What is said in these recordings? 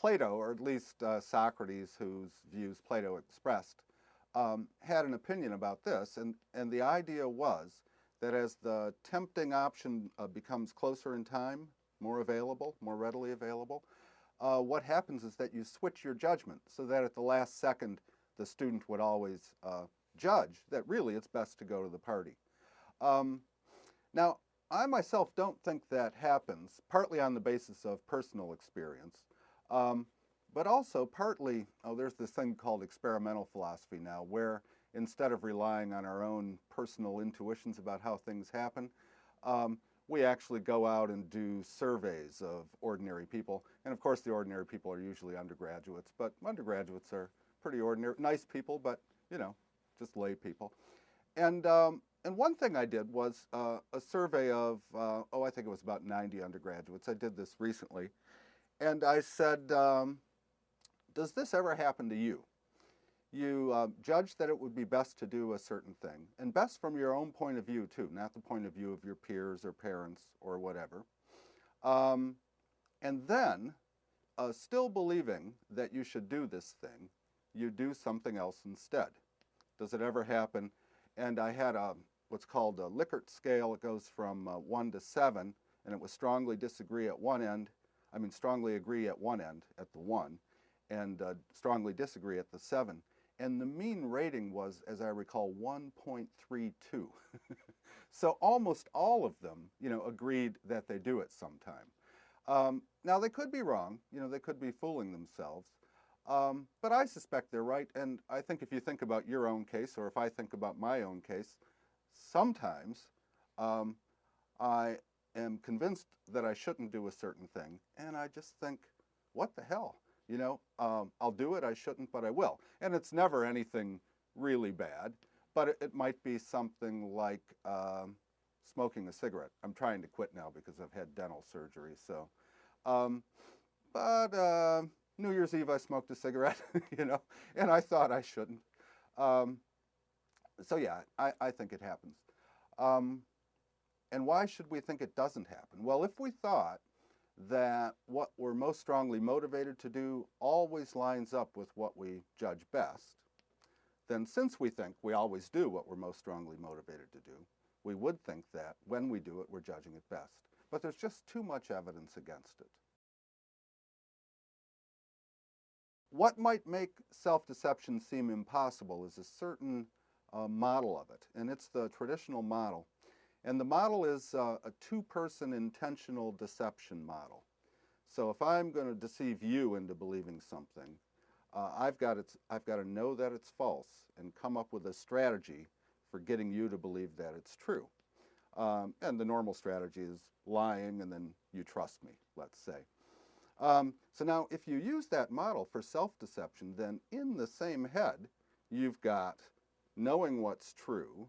Plato, or at least Socrates, whose views Plato expressed, had an opinion about this, and the idea was that as the tempting option becomes closer in time, more available, more readily available, what happens is that you switch your judgment so that at the last second the student would always judge that really it's best to go to the party. Now, I myself don't think that happens, partly on the basis of personal experience, but also partly, there's this thing called experimental philosophy now, where instead of relying on our own personal intuitions about how things happen, we actually go out and do surveys of ordinary people. And of course, the ordinary people are usually undergraduates, but undergraduates are pretty ordinary, nice people, but, you know, just lay people. And one thing I did was a survey of, I think it was about 90 undergraduates. I did this recently. And I said, does this ever happen to you? You judge that it would be best to do a certain thing, and best from your own point of view too, not the point of view of your peers or parents or whatever. And then, still believing that you should do this thing, you do something else instead. Does it ever happen? And I had what's called a Likert scale. It goes from 1 to 7, and it was strongly disagree at one end. I mean, strongly agree at one end, at the 1, and strongly disagree at the 7. And the mean rating was, as I recall, 1.32. So almost all of them, you know, agreed that they do it sometime. Now, they could be wrong. You know, they could be fooling themselves. But I suspect they're right. And I think if you think about your own case, or if I think about my own case, sometimes I am convinced that I shouldn't do a certain thing. And I just think, what the hell? You know, I'll do it, I shouldn't, but I will. And it's never anything really bad, but it might be something like smoking a cigarette. I'm trying to quit now because I've had dental surgery, so. But New Year's Eve I smoked a cigarette, you know, and I thought I shouldn't. So yeah, I think it happens. And why should we think it doesn't happen? Well, if we thought that what we're most strongly motivated to do always lines up with what we judge best, then since we think we always do what we're most strongly motivated to do, we would think that when we do it, we're judging it best. But there's just too much evidence against it. What might make self-deception seem impossible is a certain model of it, and it's the traditional model. And the model is a two-person intentional deception model. So if I'm going to deceive you into believing something, I've got to know that it's false and come up with a strategy for getting you to believe that it's true. And the normal strategy is lying, and then you trust me, let's say. So now, if you use that model for self-deception, then in the same head, you've got knowing what's true,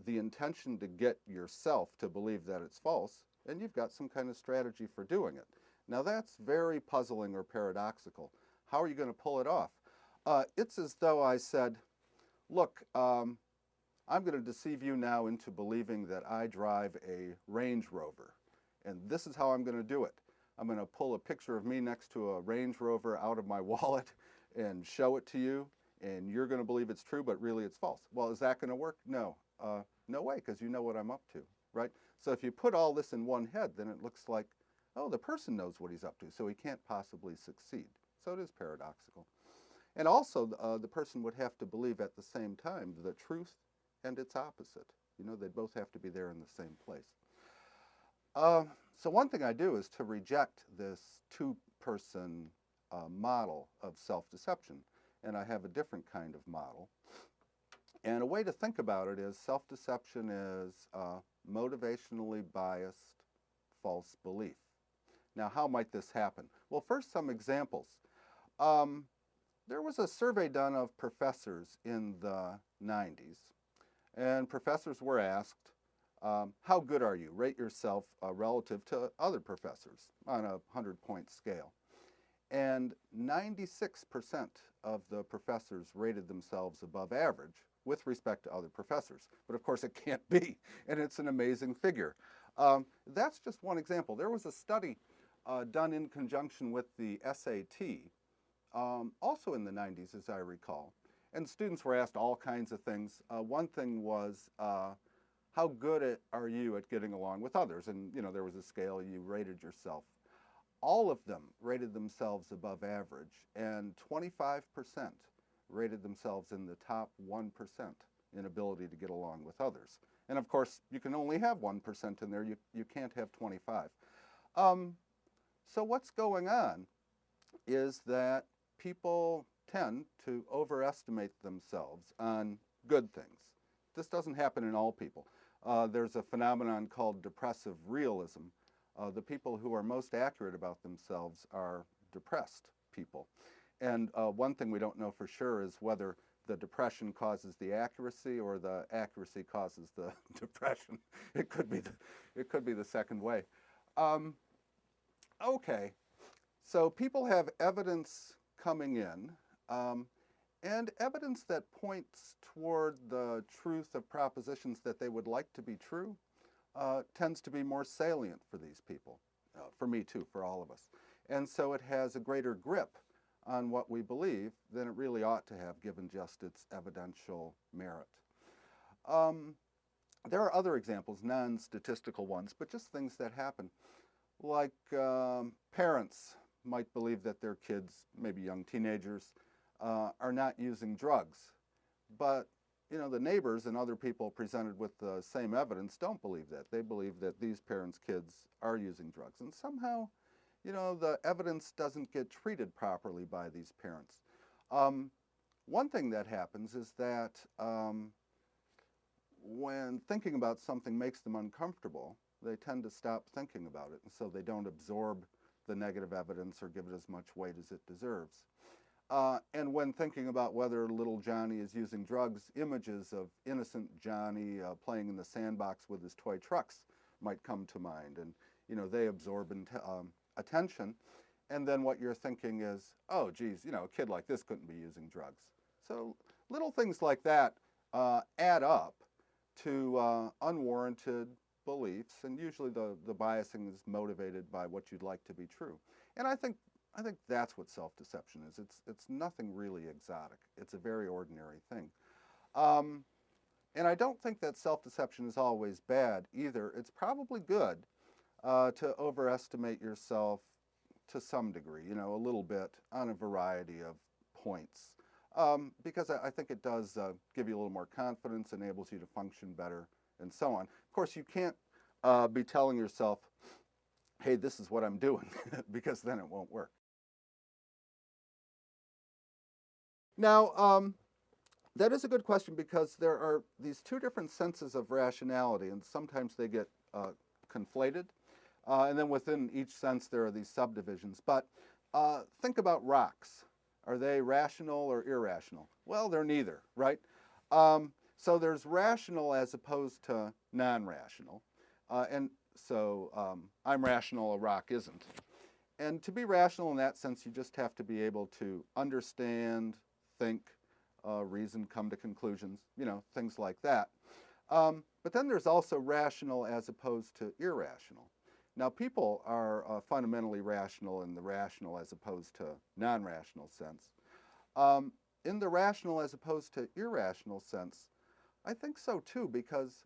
the intention to get yourself to believe that it's false, and you've got some kind of strategy for doing it. Now that's very puzzling or paradoxical. How are you going to pull it off? It's as though I said, look, I'm going to deceive you now into believing that I drive a Range Rover, and this is how I'm going to do it. I'm going to pull a picture of me next to a Range Rover out of my wallet and show it to you, and you're going to believe it's true, but really it's false. Well, is that going to work? No. No way, because you know what I'm up to, right? So if you put all this in one head, then it looks like, oh, the person knows what he's up to, so he can't possibly succeed. So it is paradoxical. And also, the person would have to believe at the same time the truth and its opposite. You know, they both have to be there in the same place. So one thing I do is to reject this two-person model of self-deception, and I have a different kind of model. And a way to think about it is self-deception is motivationally biased false belief. Now, how might this happen? Well, first, some examples. There was a survey done of professors in the 90s, and professors were asked, how good are you? Rate yourself relative to other professors on a 100-point scale. And 96% of the professors rated themselves above average with respect to other professors. But of course it can't be, and it's an amazing figure. That's just one example. There was a study done in conjunction with the SAT, also in the 90s, as I recall. And students were asked all kinds of things. One thing was, how good are you at getting along with others? And, there was a scale, you rated yourself. All of them rated themselves above average, and 25% rated themselves in the top 1% in ability to get along with others. And of course, you can only have 1% in there. You can't have 25. So what's going on is that people tend to overestimate themselves on good things. This doesn't happen in all people. There's a phenomenon called depressive realism. The people who are most accurate about themselves are depressed people. And one thing we don't know for sure is whether the depression causes the accuracy or the accuracy causes the depression. It could be the second way. Okay, so people have evidence coming in, and evidence that points toward the truth of propositions that they would like to be true tends to be more salient for these people, for me too, for all of us. And so it has a greater grip on what we believe than it really ought to have, given just its evidential merit. There are other examples, non-statistical ones, but just things that happen. Like parents might believe that their kids, maybe young teenagers, are not using drugs. But, the neighbors and other people presented with the same evidence don't believe that. They believe that these parents' kids are using drugs. And somehow, the evidence doesn't get treated properly by these parents. One thing that happens is that when thinking about something makes them uncomfortable, they tend to stop thinking about it, and so they don't absorb the negative evidence or give it as much weight as it deserves. And when thinking about whether little Johnny is using drugs, images of innocent Johnny playing in the sandbox with his toy trucks might come to mind, and they absorb attention. And then what you're thinking is, oh, geez, a kid like this couldn't be using drugs. So little things like that add up to unwarranted beliefs, and usually the biasing is motivated by what you'd like to be true. And I think that's what self-deception is. It's nothing really exotic. It's a very ordinary thing. And I don't think that self-deception is always bad either. It's probably good to overestimate yourself to some degree, a little bit on a variety of points. Because I think it does give you a little more confidence, enables you to function better, and so on. Of course, you can't be telling yourself, hey, this is what I'm doing, because then it won't work. Now, that is a good question, because there are these two different senses of rationality, and sometimes they get conflated. And then within each sense, there are these subdivisions. But think about rocks. Are they rational or irrational? Well, they're neither, right? So there's rational as opposed to non-rational. And so I'm rational, a rock isn't. And to be rational in that sense, you just have to be able to understand, think, reason, come to conclusions, things like that. But then there's also rational as opposed to irrational. Now, people are fundamentally rational in the rational as opposed to non-rational sense. In the rational as opposed to irrational sense, I think so too, because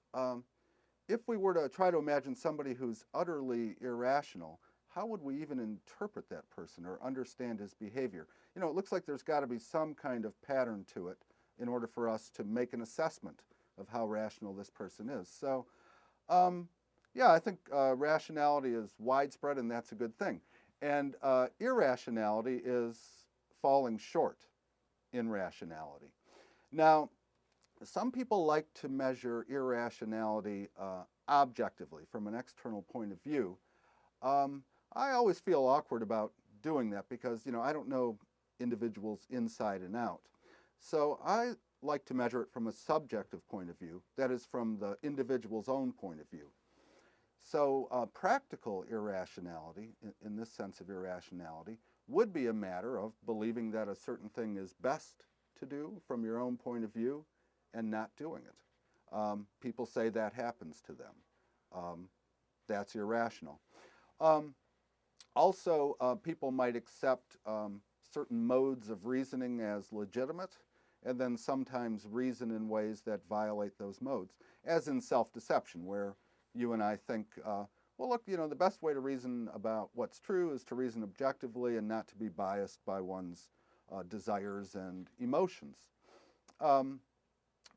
if we were to try to imagine somebody who's utterly irrational, how would we even interpret that person or understand his behavior? It looks like there's got to be some kind of pattern to it in order for us to make an assessment of how rational this person is. So, yeah, I think rationality is widespread, and that's a good thing. And irrationality is falling short in rationality. Now, some people like to measure irrationality objectively from an external point of view. I always feel awkward about doing that because, I don't know individuals inside and out. So I like to measure it from a subjective point of view, that is, from the individual's own point of view. So practical irrationality, in this sense of irrationality, would be a matter of believing that a certain thing is best to do from your own point of view and not doing it. People say that happens to them. That's irrational. Also, people might accept certain modes of reasoning as legitimate, and then sometimes reason in ways that violate those modes, as in self-deception, where you and I think, well, look, the best way to reason about what's true is to reason objectively and not to be biased by one's desires and emotions.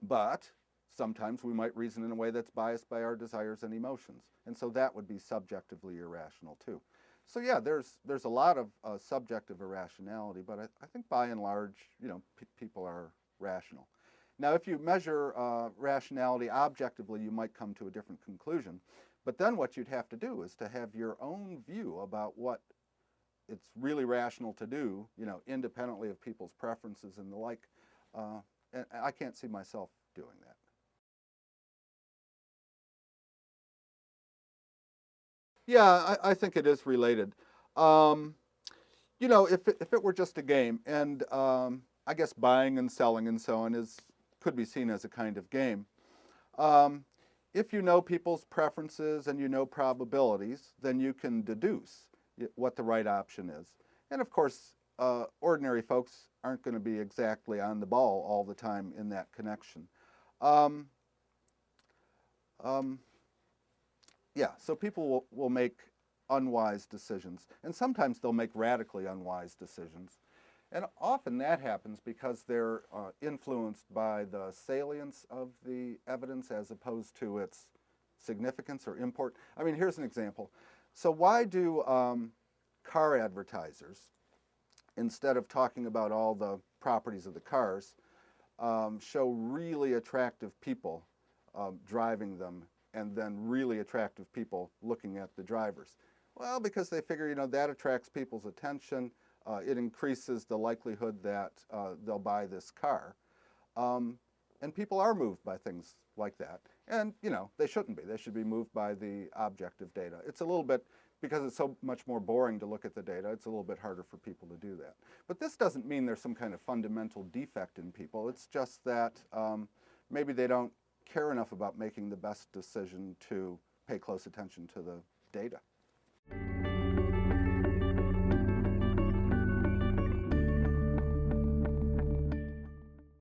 But sometimes we might reason in a way that's biased by our desires and emotions, and so that would be subjectively irrational too. So yeah, there's a lot of subjective irrationality, but I think by and large, people are rational. Now, if you measure rationality objectively, you might come to a different conclusion. But then what you'd have to do is to have your own view about what it's really rational to do, independently of people's preferences and the like. And I can't see myself doing that. Yeah, I think it is related. Um, if it were just a game, and I guess buying and selling and so on could be seen as a kind of game. Um, if you know people's preferences and you know probabilities, then you can deduce what the right option is. And of course, ordinary folks aren't going to be exactly on the ball all the time in that connection. Um, um, yeah, so people will make unwise decisions, and sometimes they'll make radically unwise decisions. And often that happens because they're influenced by the salience of the evidence as opposed to its significance or import. I mean, here's an example. So why do car advertisers, instead of talking about all the properties of the cars, show really attractive people driving them and then really attractive people looking at the drivers? Well, because they figure, that attracts people's attention. It increases the likelihood that they'll buy this car. And people are moved by things like that. And, they shouldn't be. They should be moved by the objective data. It's a little bit, because it's so much more boring to look at the data, it's a little bit harder for people to do that. But this doesn't mean there's some kind of fundamental defect in people. It's just that maybe they don't care enough about making the best decision to pay close attention to the data.